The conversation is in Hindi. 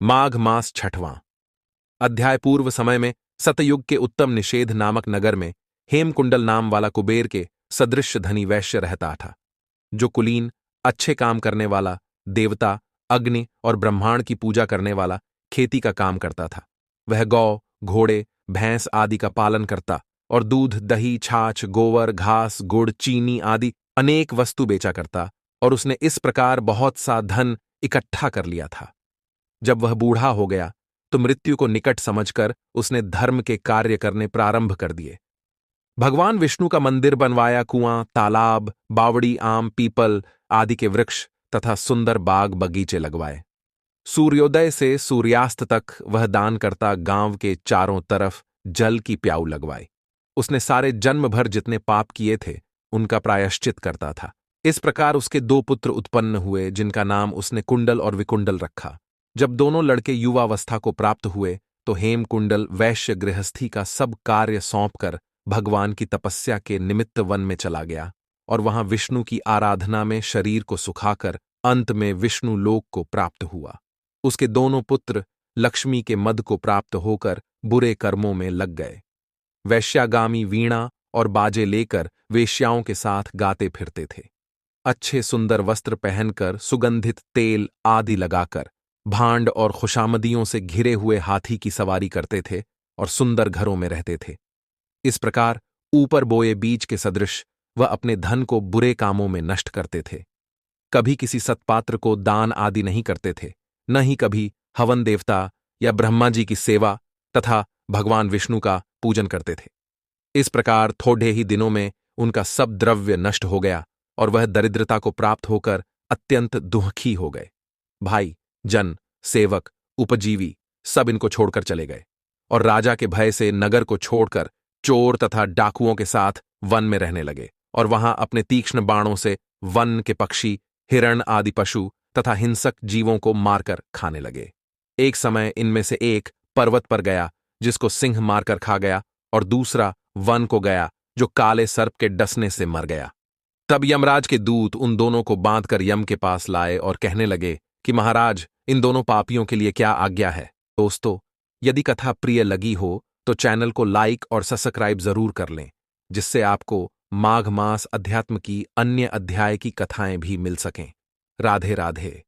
माघ मास छठवां अध्याय। पूर्व समय में सतयुग के उत्तम निषेध नामक नगर में हेमकुंडल नाम वाला कुबेर के सदृश धनी वैश्य रहता था, जो कुलीन, अच्छे काम करने वाला, देवता, अग्नि और ब्रह्मांड की पूजा करने वाला, खेती का काम करता था। वह गौ, घोड़े, भैंस आदि का पालन करता और दूध, दही, छाछ, गोवर, घास, गुड़, चीनी आदि अनेक वस्तु बेचा करता, और उसने इस प्रकार बहुत सा धन इकट्ठा कर लिया था। जब वह बूढ़ा हो गया तो मृत्यु को निकट समझकर उसने धर्म के कार्य करने प्रारंभ कर दिए। भगवान विष्णु का मंदिर बनवाया, कुआं, तालाब, बावड़ी, आम, पीपल आदि के वृक्ष तथा सुंदर बाग बगीचे लगवाए। सूर्योदय से सूर्यास्त तक वह दान करता गांव के चारों तरफ जल की प्याऊ लगवाई। उसने सारे जन्म भर जितने पाप किए थे उनका प्रायश्चित करता था। इस प्रकार उसके दो पुत्र उत्पन्न हुए, जिनका नाम उसने कुंडल और विकुंडल रखा। जब दोनों लड़के युवावस्था को प्राप्त हुए तो हेमकुंडल वैश्य गृहस्थी का सब कार्य सौंपकर भगवान की तपस्या के निमित्त वन में चला गया और वहां विष्णु की आराधना में शरीर को सुखाकर अंत में विष्णु लोक को प्राप्त हुआ। उसके दोनों पुत्र लक्ष्मी के मद को प्राप्त होकर बुरे कर्मों में लग गए। वैश्यागामी वीणा और बाजे लेकर वेश्याओं के साथ गाते फिरते थे। अच्छे सुंदर वस्त्र पहनकर, सुगंधित तेल आदि लगाकर, भांड और खुशामदियों से घिरे हुए हाथी की सवारी करते थे और सुंदर घरों में रहते थे। इस प्रकार ऊपर बोए बीज के सदृश वह अपने धन को बुरे कामों में नष्ट करते थे। कभी किसी सत्पात्र को दान आदि नहीं करते थे, न ही कभी हवन देवता या ब्रह्मा जी की सेवा तथा भगवान विष्णु का पूजन करते थे। इस प्रकार थोड़े ही दिनों में उनका सब द्रव्य नष्ट हो गया और वह दरिद्रता को प्राप्त होकर अत्यंत दुखी हो गए। भाई, जन, सेवक, उपजीवी सब इनको छोड़कर चले गए और राजा के भय से नगर को छोड़कर चोर तथा डाकुओं के साथ वन में रहने लगे और वहां अपने तीक्ष्ण बाणों से वन के पक्षी, हिरण आदि पशु तथा हिंसक जीवों को मारकर खाने लगे। एक समय इनमें से एक पर्वत पर गया जिसको सिंह मारकर खा गया, और दूसरा वन को गया जो काले सर्प के डसने से मर गया। तब यमराज के दूत उन दोनों को बांधकर यम के पास लाए और कहने लगे कि महाराज, इन दोनों पापियों के लिए क्या आज्ञा है। दोस्तों, यदि कथा प्रिय लगी हो तो चैनल को लाइक और सब्सक्राइब जरूर कर लें, जिससे आपको माघ मास अध्यात्म की अन्य अध्याय की कथाएं भी मिल सकें। राधे राधे।